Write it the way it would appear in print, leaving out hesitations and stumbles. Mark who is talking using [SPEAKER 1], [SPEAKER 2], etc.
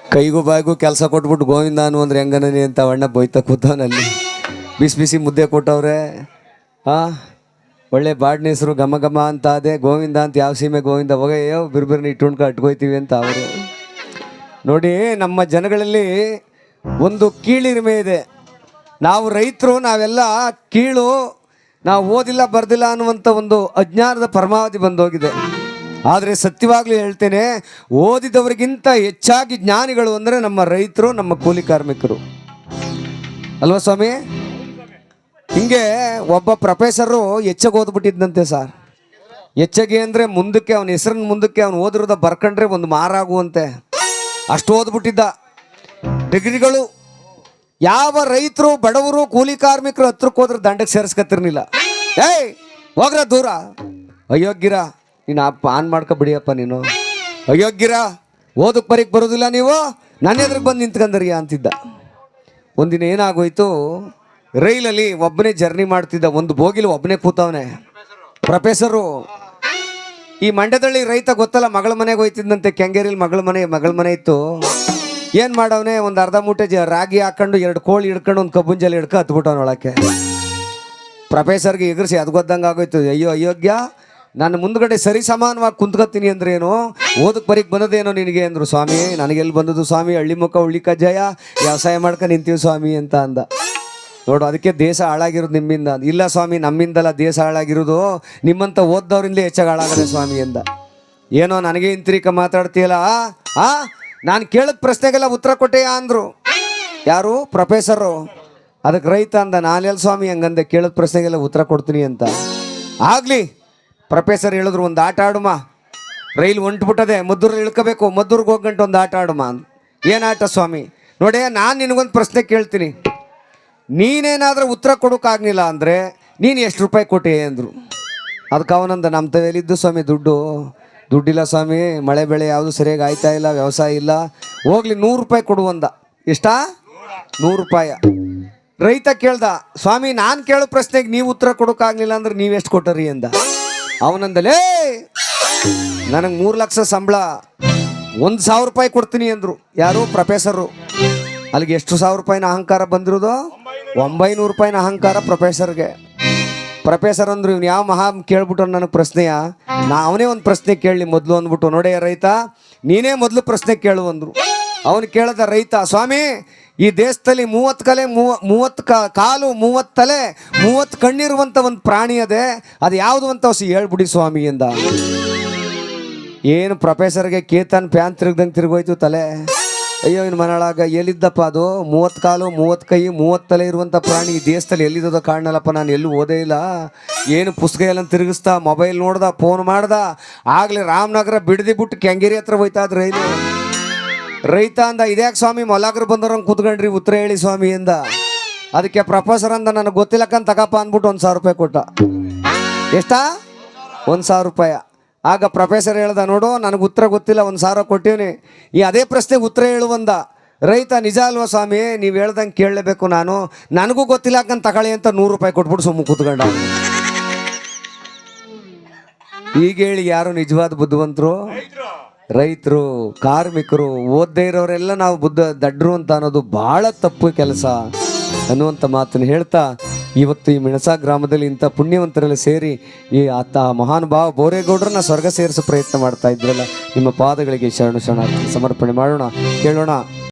[SPEAKER 1] ಕೈಗೂ ಬಾಯಿಗೂ ಕೆಲಸ ಕೊಟ್ಬಿಟ್ಟು ಗೋವಿಂದ ಅನು ಅಂದ್ರೆ ಹೆಂಗನನಿ ಅಂತ ಅಣ್ಣ ಬೈತಾ ಕೂತವನಲ್ಲಿ. ಬಿಸಿ ಬಿಸಿ ಮುದ್ದೆ ಕೊಟ್ಟವ್ರೆ. ಒಳ್ಳೆ ಬಾಡ್ನ ಹೆಸರು ಘಮ ಘಮ ಅಂತ ಅದೇ ಗೋವಿಂದ ಅಂತ ಯಾವ ಸೀಮೆ ಗೋವಿಂದ ಹೋಗಯ್ಯೋ ಬಿರ್ಬಿರ್ನ ಇಟ್ಟುಣ್ಕ ಅಟ್ಕೋಯ್ತೀವಿ ಅಂತ ಅವರು. ನೋಡಿ, ನಮ್ಮ ಜನಗಳಲ್ಲಿ ಒಂದು ಕೀಳಿರಿಮೆ ಇದೆ. ನಾವು ರೈತರು, ನಾವೆಲ್ಲ ಕೀಳು, ನಾವು ಓದಿಲ್ಲ ಬರ್ದಿಲ್ಲ ಅನ್ನುವಂಥ ಒಂದು ಅಜ್ಞಾನದ ಪರಮಾವಧಿ ಬಂದೋಗಿದೆ. ಆದರೆ ಸತ್ಯವಾಗ್ಲೂ ಹೇಳ್ತೇನೆ, ಓದಿದವರಿಗಿಂತ ಹೆಚ್ಚಾಗಿ ಜ್ಞಾನಿಗಳು ಅಂದರೆ ನಮ್ಮ ರೈತರು, ನಮ್ಮ ಕೂಲಿ ಕಾರ್ಮಿಕರು ಅಲ್ವಾ ಸ್ವಾಮಿ? ಹಿಂಗೆ ಒಬ್ಬ ಪ್ರೊಫೆಸರು ಹೆಚ್ಚಾಗಿ ಓದ್ಬಿಟ್ಟಿದ್ದಂತೆ ಸರ್. ಹೆಚ್ಚಾಗಿ ಅಂದರೆ ಮುಂದಕ್ಕೆ ಅವನ ಹೆಸರನ್ನ ಮುಂದಕ್ಕೆ ಅವನು ಓದಿರೋದ ಬರ್ಕೊಂಡ್ರೆ ಒಂದು ಮಾರಾಗುವಂತೆ ಅಷ್ಟು ಓದ್ಬಿಟ್ಟಿದ್ದ. ಡಿಗ್ರಿಗಳು ಯಾವ ರೈತರು ಬಡವರು ಕೂಲಿ ಕಾರ್ಮಿಕರು ಹತ್ರಕ್ಕೆ ಹೋದ್ರೆ ದಂಡಕ್ಕೆ ಸೇರಿಸ್ಕತ್ತಿರ್ಲಿಲ್ಲ. ಏಯ್ ಹೋಗ್ರ ದೂರ, ಅಯೋಗ್ಯರ ನೀನು ಆನ್ ಮಾಡ್ಕೊಬಿಡಿಯಪ್ಪ ನೀನು, ಅಯೋಗ್ಯರ ಓದಕ್ಕೆ ಬರೀಕ್ ಬರೋದಿಲ್ಲ ನೀವು, ನನ್ನ ಎದುರಿಗೆ ಬಂದು ನಿಂತ್ಕೊಂಡ್ರಿಯಾ ಅಂತಿದ್ದ. ಒಂದಿನ ಏನಾಗೋಯ್ತು, ರೈಲಲ್ಲಿ ಒಬ್ಬನೇ ಜರ್ನಿ ಮಾಡ್ತಿದ್ದ, ಒಂದು ಬೋಗಿಲು ಒಬ್ಬನೇ ಕೂತವನೆ ಪ್ರೊಫೆಸರು. ಈ ಮಂಡ್ಯದಲ್ಲಿ ರೈತ ಗೊತ್ತಲ್ಲ, ಮಗಳ ಮನೆಗೆ ಹೋಯ್ತಿದ್ದಂತೆ. ಕೆಂಗೇರಿಲಿ ಮಗಳ ಮನೆ ಇತ್ತು. ಏನು ಮಾಡವನೆ, ಒಂದು ಅರ್ಧ ಮೂಟೆ ರಾಗಿ ಹಾಕೊಂಡು 2 ಕೋಳಿ ಹಿಡ್ಕೊಂಡು ಒಂದು ಕಬ್ಬುನ ಜಲ್ಲಿ ಹಿಡ್ಕೊ ಹತ್ಬಿಟ್ಟವನೊಳಕ್ಕೆ. ಪ್ರೊಫೆಸರ್ಗೆ ಎಗರಿಸಿ ಅದ್ಗೊದ್ದಂಗೆ ಆಗೋಯ್ತು. ಅಯ್ಯೋ ಅಯೋಗ್ಯ, ನಾನು ಮುಂದ್ಗಡೆ ಸರಿ ಸಮಾನವಾಗಿ ಕುಂತ್ಕೊತೀನಿ ಅಂದ್ರೇನು, ಓದಕ್ಕೆ ಬರೀಕ್ ಬಂದದೇನೋ ನಿನಗೆ ಅಂದರು. ಸ್ವಾಮಿ ನನಗೆಲ್ಲಿ ಬಂದದ್ದು ಸ್ವಾಮಿ, ಹಳ್ಳಿ ಮುಖ ಉಳ್ಳಿ ಕಜ್ಜಾಯ, ವ್ಯವಸಾಯ ಮಾಡ್ಕೊಂಡು ನಿಂತೀವಿ ಸ್ವಾಮಿ ಅಂತ ಅಂದ. ನೋಡು, ಅದಕ್ಕೆ ದೇಶ ಹಾಳಾಗಿರೋದು ನಿಮ್ಮಿಂದ. ಇಲ್ಲ ಸ್ವಾಮಿ, ನಮ್ಮಿಂದಲ್ಲ ದೇಶ ಹಾಳಾಗಿರೋದು, ನಿಮ್ಮಂಥ ಓದ್ದವ್ರಿಂದಲೇ ಹೆಚ್ಚಾಗಿ ಹಾಳಾಗದೆ ಸ್ವಾಮಿ ಅಂದ. ಏನೋ ನನಗೆ ಇಂತಿರಿಕ ಮಾತಾಡ್ತೀಯಲ್ಲ, ನಾನು ಕೇಳಿದ ಪ್ರಶ್ನೆಗೆಲ್ಲ ಉತ್ತರ ಕೊಟ್ಟೆಯಾ ಅಂದರು. ಯಾರು? ಪ್ರೊಫೆಸರು. ಅದಕ್ಕೆ ರೈತ ಅಂದ, ನಾನೆಲ್ಲ ಸ್ವಾಮಿ ಹಂಗಂದೆ, ಕೇಳಿದ ಪ್ರಶ್ನೆಗೆಲ್ಲ ಉತ್ತರ ಕೊಡ್ತೀನಿ ಅಂತ. ಆಗಲಿ, ಪ್ರೊಫೆಸರ್ ಹೇಳಿದ್ರು, ಒಂದು ಆಟ ಆಡುಮ, ರೈಲ್ ಹೊಂಟ್ಬಿಟ್ಟದೆ, ಮದ್ದೂರಲ್ಲಿ ಇಳ್ಕೋಬೇಕು, ಮದ್ದೂರಿಗೆ ಹೋಗಂಟು ಒಂದು ಆಟ ಆಡುಮ. ಏನು ಆಟ ಸ್ವಾಮಿ? ನೋಡೇ, ನಾನು ನಿನಗೊಂದು ಪ್ರಶ್ನೆ ಕೇಳ್ತೀನಿ, ನೀನೇನಾದರೂ ಉತ್ತರ ಕೊಡೋಕ್ಕಾಗಲಿಲ್ಲ ಅಂದರೆ ನೀನು ಎಷ್ಟು ರೂಪಾಯಿ ಕೊಟ್ಟೆ ಅಂದರು. ಅದಕ್ಕೆ ಅವನಂದ, ನಮ್ಮ ತಲೆಯಲ್ಲಿದ್ದು ಸ್ವಾಮಿ ದುಡ್ಡಿಲ್ಲ ಸ್ವಾಮಿ, ಮಳೆ ಬೆಳೆ ಯಾವುದು ಸರಿಯಾಗಿ ಆಯ್ತಾ ಇಲ್ಲ, ವ್ಯವಸಾಯ ಇಲ್ಲ, ಹೋಗ್ಲಿ 100 ರೂಪಾಯಿ ಕೊಡುವಂದ. ಎಷ್ಟಾ? 100 ರೂಪಾಯಿ. ರೈತ ಕೇಳ್ದ, ಸ್ವಾಮಿ ನಾನು ಕೇಳೋ ಪ್ರಶ್ನೆಗೆ ನೀವು ಉತ್ತರ ಕೊಡೋಕ್ಕಾಗಲಿಲ್ಲ ಅಂದ್ರೆ ನೀವೆಷ್ಟು ಕೊಟ್ಟರಿ ಅಂದ. ಅವನಂದಲೇ, ನನಗೆ 3 ಲಕ್ಷ ಸಂಬಳ, 1,000 ರೂಪಾಯಿ ಕೊಡ್ತೀನಿ ಅಂದರು. ಯಾರು? ಪ್ರೊಫೆಸರು. ಅಲ್ಲಿಗೆ ಎಷ್ಟು 1,000 ರೂಪಾಯಿನ ಅಹಂಕಾರ ಬಂದಿರೋದು? 900 ರೂಪಾಯಿನ ಅಹಂಕಾರ ಪ್ರೊಫೆಸರ್ಗೆ. ಪ್ರೊಫೆಸರ್ ಅಂದರು, ಇವ್ನು ಯಾವ ಮಹಾ ಕೇಳ್ಬಿಟ್ಟು ನನಗೆ ಪ್ರಶ್ನೆಯ, ಅವನೇ ಒಂದು ಪ್ರಶ್ನೆ ಕೇಳಲಿ ಮೊದಲು ಅಂದ್ಬಿಟ್ಟು. ನೋಡೇ ರೈತ, ನೀನೇ ಮೊದಲು ಪ್ರಶ್ನೆ ಕೇಳು ಅಂದರು. ಅವನು ಕೇಳಿದ ರೈತ, ಸ್ವಾಮಿ ಈ ದೇಶದಲ್ಲಿ 30 ಕಲೆ 30 ಕಾಲು 30 ತಲೆ 30 ಕಣ್ಣಿರುವಂಥ ಒಂದು ಪ್ರಾಣಿ ಅದೇ, ಅದು ಯಾವುದು ಅಂತ ಹೊಸ ಹೇಳ್ಬಿಡಿ ಸ್ವಾಮಿ ಎಂದ. ಏನು ಪ್ರೊಫೆಸರ್ಗೆ ಕೇತನ್ ಪ್ಯಾನ್ ತಿರುಗ್ದಂಗೆ ತಿರುಗೋಯ್ತು ತಲೆ. ಅಯ್ಯೋ ಇನ್ನು ಮನಳಾಗ, ಎಲ್ಲಿದ್ದಪ್ಪ ಅದು 30 ಕಾಲು 30 ಕೈ 30 ತಲೆ ಇರುವಂಥ ಪ್ರಾಣಿ ಈ ದೇಶದಲ್ಲಿ ಎಲ್ಲಿದ್ದೋ ಕಾಣಲ್ಲಪ್ಪ, ನಾನು ಎಲ್ಲೂ ಓದೇ ಇಲ್ಲ. ಏನು ಪುಸ್ತಕ ಎಲ್ಲ ತಿರುಗಿಸ್ತಾ, ಮೊಬೈಲ್ ನೋಡ್ದ, ಫೋನ್ ಮಾಡ್ದ. ಆಗಲೇ ರಾಮನಗರ ಬಿಟ್ಟು ಕೆಂಗೇರಿ ಹತ್ರ ಹೋಯ್ತಾ ಇದ್ರು ರೈಲು. ರೈತ ಅಂದ, ಇದ್ಯಾಕೆ ಸ್ವಾಮಿ ಮೊಲಾಗ್ರು ಬಂದವ್ರಂಗೆ ಕೂತ್ಕೊಂಡ್ರಿ, ಉತ್ತರ ಹೇಳಿ ಸ್ವಾಮಿ ಎಂದ. ಅದಕ್ಕೆ ಪ್ರೊಫೆಸರ್ ಅಂದ, ನನಗೆ ಗೊತ್ತಿಲ್ಲಕ್ಕಂತ ತಗಪ್ಪ ಅಂದ್ಬಿಟ್ಟು 1,000 ರೂಪಾಯಿ ಕೊಟ್ಟ. ಎಷ್ಟಾ? 1,000 ರೂಪಾಯಿ. ಆಗ ಪ್ರೊಫೆಸರ್ ಹೇಳ್ದ, ನೋಡು ನನಗೆ ಉತ್ತರ ಗೊತ್ತಿಲ್ಲ, 1,000 ಕೊಟ್ಟಿವ್ನಿ, ಈ ಅದೇ ಪ್ರಶ್ನೆಗೆ ಉತ್ತರ ಹೇಳುವಂದ. ರೈತ, ನಿಜ ಅಲ್ವಾ ಸ್ವಾಮಿ, ನೀವು ಹೇಳ್ದಂಗೆ ಕೇಳಲೇಬೇಕು, ನನಗೂ ಗೊತ್ತಿಲ್ಲಕ್ಕಂತ ತಗೊಳ್ಳಿ ಅಂತ 100 ರೂಪಾಯಿ ಕೊಟ್ಬಿಟ್ಟು ಸುಮ್ಮ ಕೂತ್ಕೊಂಡ. ಈಗ ಹೇಳಿ, ಯಾರು ನಿಜವಾದ ಬುದ್ಧಿವಂತರು? ರೈತರು, ಕಾರ್ಮಿಕರು. ಓದದೇ ಇರೋರೆಲ್ಲ ನಾವು ದಡ್ರು ಅಂತ ಅನ್ನೋದು ಭಾಳ ತಪ್ಪು ಕೆಲಸ ಅನ್ನುವಂಥ ಮಾತನ್ನು ಹೇಳ್ತಾ, ಇವತ್ತು ಈ ಮೆಣಸಾ ಗ್ರಾಮದಲ್ಲಿ ಇಂಥ ಪುಣ್ಯವಂತರೆಲ್ಲ ಸೇರಿ ಈ ಮಹಾನುಭಾವ ಬೋರೇಗೌಡರನ್ನ ಸ್ವರ್ಗ ಸೇರಿಸೋ ಪ್ರಯತ್ನ ಮಾಡ್ತಾ ಇದ್ರಲ್ಲ, ನಿಮ್ಮ ಪಾದಗಳಿಗೆ ಶರಣು ಸಮರ್ಪಣೆ ಮಾಡೋಣ, ಕೇಳೋಣ.